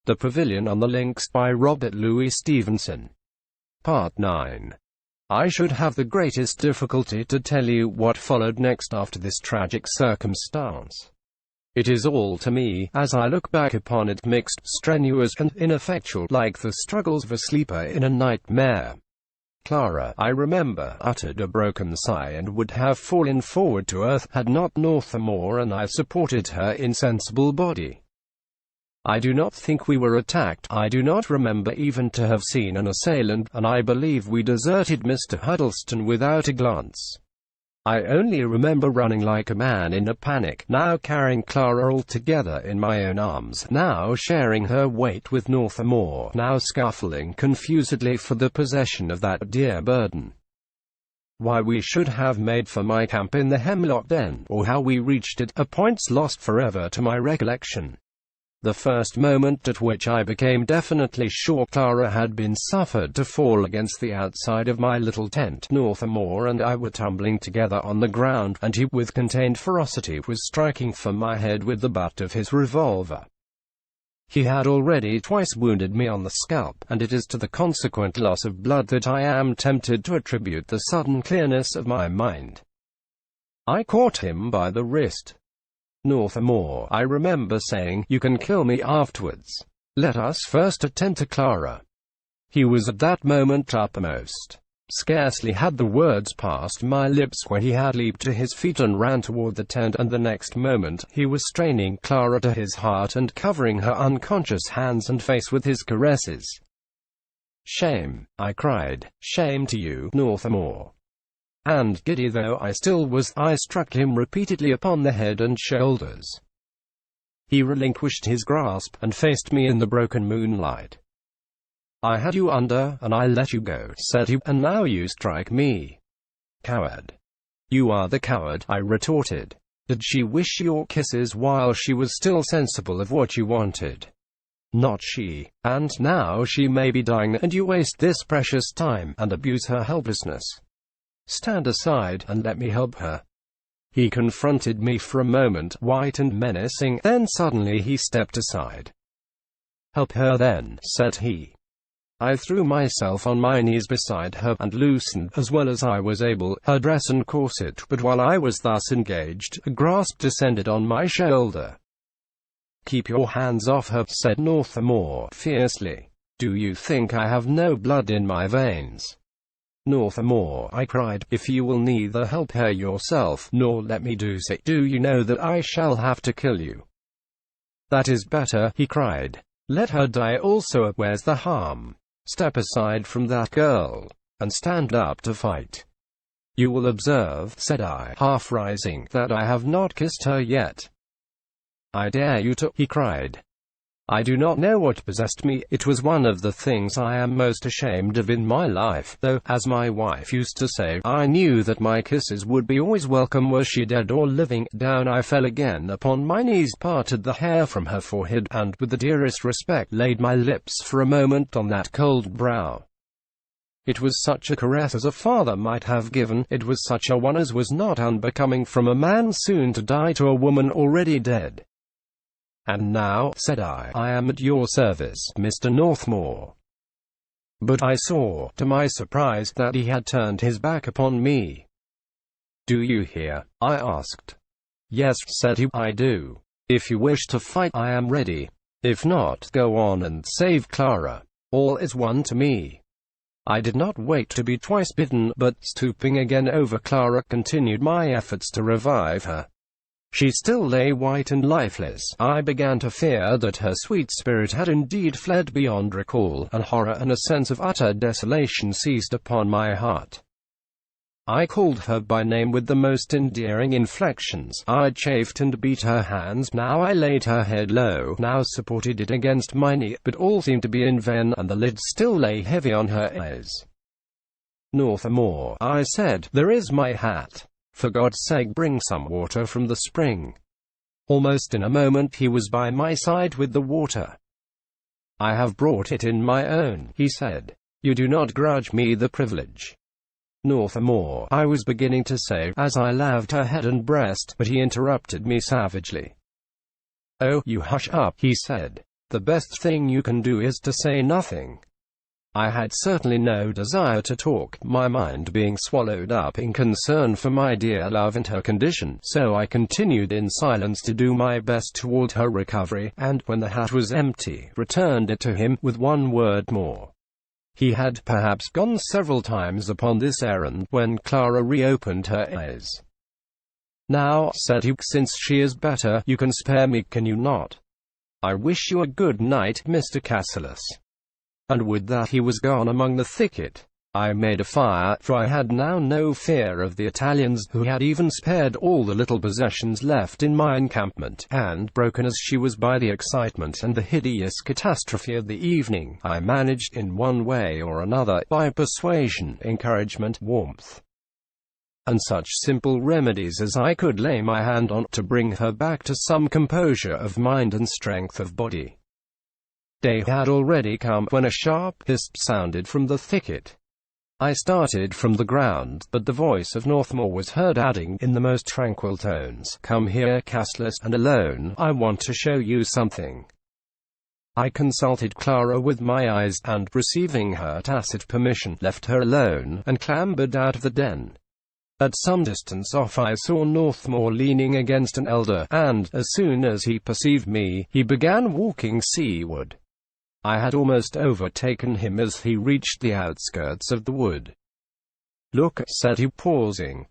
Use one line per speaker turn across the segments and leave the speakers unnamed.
The Pavilion on the Links by Robert Louis Stevenson. Part 9. I should have the greatest difficulty to tell you what followed next after this tragic circumstance. It is all to me, as I look back upon it, mixed, strenuous, and ineffectual, like the struggles of a sleeper in a nightmare. Clara, I remember, uttered a broken sigh and would have fallen forward to earth, had not Northermore and I supported her insensible body. I do not think we were attacked. I do not remember even to have seen an assailant, and I believe we deserted Mr. Huddleston without a glance. I only remember running like a man in a panic, now carrying Clara altogether in my own arms, now sharing her weight with Northermore, now scuffling confusedly for the possession of that dear burden. Why we should have made for my camp in the hemlock then, or how we reached it, are points lost forever to my recollection. The first moment at which I became definitely sure Clara had been suffered to fall against the outside of my little tent, Northermore and I were tumbling together on the ground, and he, with contained ferocity, was striking for my head with the butt of his revolver. He had already twice wounded me on the scalp, and it is to the consequent loss of blood that I am tempted to attribute the sudden clearness of my mind. I caught him by the wrist. Northermore, I remember saying, "You can kill me afterwards. Let us first attend to Clara." He was at that moment uppermost. Scarcely had the words passed my lips when he had leaped to his feet and ran toward the tent, and the next moment, he was straining Clara to his heart and covering her unconscious hands and face with his caresses. "Shame!" I cried. "Shame to you, Northermore!" And, giddy though I still was, I struck him repeatedly upon the head and shoulders. He relinquished his grasp, and faced me in the broken moonlight. "I had you under, and I let you go," said he, "and now you strike me. Coward!" "You are the coward," I retorted. "Did she wish your kisses while she was still sensible of what you wanted?" "Not she. And now she may be dying, and you waste this precious time, and abuse her helplessness. Stand aside, and let me help her." He confronted me for a moment, white and menacing, then suddenly he stepped aside. "Help her then," said he. I threw myself on my knees beside her, and loosened, as well as I was able, her dress and corset, but while I was thus engaged, a grasp descended on my shoulder. "Keep your hands off her," said Northermore, fiercely. "Do you think I have no blood in my veins?" "Northermore," I cried, "if you will neither help her yourself, nor let me do so, do you know that I shall have to kill you?" "That is better," he cried. "Let her die also. Where's the harm? Step aside from that girl, and stand up to fight." "You will observe," said I, half rising, "that I have not kissed her yet." "I dare you to," he cried. I do not know what possessed me. It was one of the things I am most ashamed of in my life, though, as my wife used to say, I knew that my kisses would be always welcome were she dead or living. Down I fell again upon my knees, parted the hair from her forehead, and, with the dearest respect, laid my lips for a moment on that cold brow. It was such a caress as a father might have given. It was such a one as was not unbecoming from a man soon to die to a woman already dead. "And now," said I am at your service, Mr. Northermore." But I saw, to my surprise, that he had turned his back upon me. "Do you hear?" I asked. "Yes," said he, "I do. If you wish to fight, I am ready. If not, go on and save Clara. All is one to me." I did not wait to be twice bidden, but, stooping again over Clara, continued my efforts to revive her. She still lay white and lifeless. I began to fear that her sweet spirit had indeed fled beyond recall, and horror and a sense of utter desolation seized upon my heart. I called her by name with the most endearing inflections. I chafed and beat her hands. Now I laid her head low, now supported it against my knee, but all seemed to be in vain, and the lids still lay heavy on her eyes. "Northermore," I said, "there is my hat. For God's sake, bring some water from the spring." Almost in a moment he was by my side with the water. "I have brought it in my own," he said. "You do not grudge me the privilege." "Northermore," I was beginning to say, as I laved her head and breast, but he interrupted me savagely. "Oh, you hush up," he said. The best thing you can do is to say nothing. I had certainly no desire to talk, my mind being swallowed up in concern for my dear love and her condition, so I continued in silence to do my best toward her recovery, and, when the hat was empty, returned it to him, with one word more. He had perhaps gone several times upon this errand, when Clara reopened her eyes. "Now," said he, "since she is better, you can spare me, can you not? I wish you a good night, Mr. Cassilis." And with that he was gone among the thicket. I made a fire, for I had now no fear of the Italians, who had even spared all the little possessions left in my encampment, and, broken as she was by the excitement and the hideous catastrophe of the evening, I managed, in one way or another, by persuasion, encouragement, warmth, and such simple remedies as I could lay my hand on, to bring her back to some composure of mind and strength of body. Day had already come, when a sharp hiss sounded from the thicket. I started from the ground, but the voice of Northmour was heard adding, in the most tranquil tones, "Come here, Cassilis, and alone, I want to show you something." I consulted Clara with my eyes, and, receiving her tacit permission, left her alone, and clambered out of the den. At some distance off I saw Northmour leaning against an elder, and, as soon as he perceived me, he began walking seaward. I had almost overtaken him as he reached the outskirts of the wood. "Look," said he, pausing.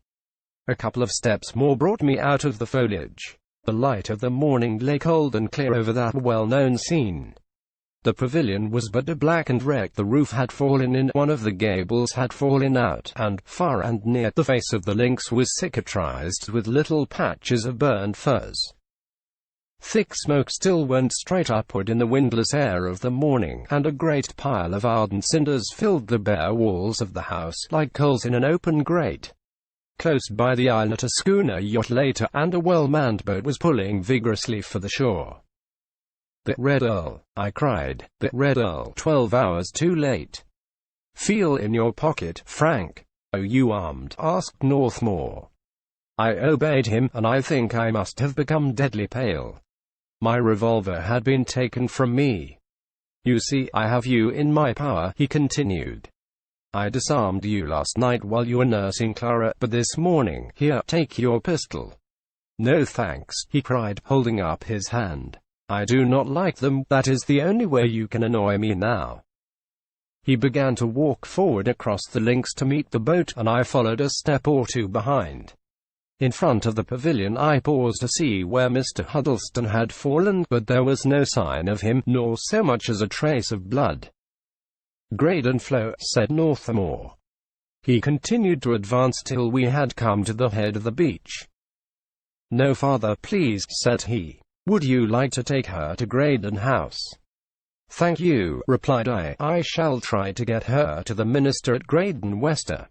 A couple of steps more brought me out of the foliage. The light of the morning lay cold and clear over that well-known scene. The pavilion was but a blackened wreck. The roof had fallen in, one of the gables had fallen out, and, far and near, the face of the links was cicatrized with little patches of burned furs. Thick smoke still went straight upward in the windless air of the morning, and a great pile of ardent cinders filled the bare walls of the house, like coals in an open grate. Close by the islet a schooner yacht lay to, and a well-manned boat was pulling vigorously for the shore. "The Red Earl," I cried, "the Red Earl, 12 hours too late. Feel in your pocket, Frank." "Are you armed?" asked Northmour. I obeyed him, and I think I must have become deadly pale. My revolver had been taken from me. "You see, I have you in my power," he continued. "I disarmed you last night while you were nursing Clara, but this morning, here, take your pistol." "No thanks," he cried, holding up his hand. "I do not like them. That is the only way you can annoy me now." He began to walk forward across the links to meet the boat, and I followed a step or two behind. In front of the pavilion I paused to see where Mr. Huddleston had fallen, but there was no sign of him, nor so much as a trace of blood. "Graden Floe," said Northmour. He continued to advance till we had come to the head of the beach. "No farther, please," said he. "Would you like to take her to Graden House?" "Thank you," replied I. "I shall try to get her to the minister at Graden Wester."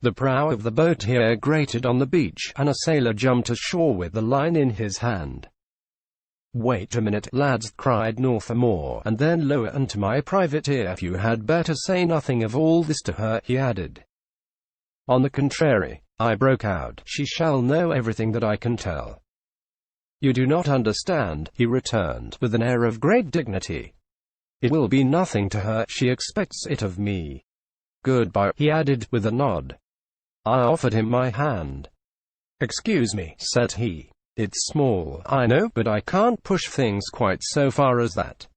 The prow of the boat here grated on the beach, and a sailor jumped ashore with the line in his hand. "Wait a minute, lads," cried Northmour, and then lower and to my private ear, "You had better say nothing of all this to her," he added. "On the contrary," I broke out, "she shall know everything that I can tell." "You do not understand," he returned, with an air of great dignity. "It will be nothing to her, she expects it of me. Goodbye," he added, with a nod. I offered him my hand. "Excuse me," said he. "It's small, I know, but I can't push things quite so far as that.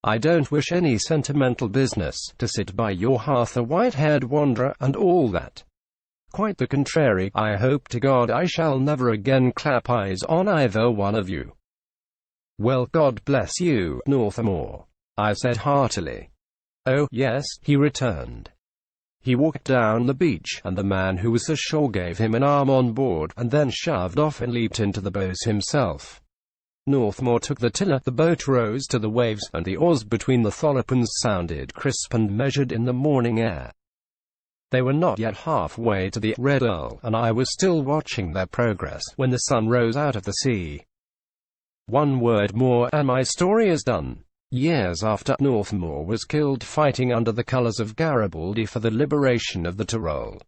I don't wish any sentimental business, to sit by your hearth a white-haired wanderer, and all that. Quite the contrary, I hope to God I shall never again clap eyes on either one of you." "Well, God bless you, Northmour," I said heartily. "Oh, yes," he returned. He walked down the beach, and the man who was ashore gave him an arm on board, and then shoved off and leaped into the bows himself. Northmour took the tiller, the boat rose to the waves, and the oars between the tholepins sounded crisp and measured in the morning air. They were not yet halfway to the Red Earl, and I was still watching their progress, when the sun rose out of the sea. One word more, and my story is done. Years after, Northmour was killed fighting under the colors of Garibaldi for the liberation of the Tyrol.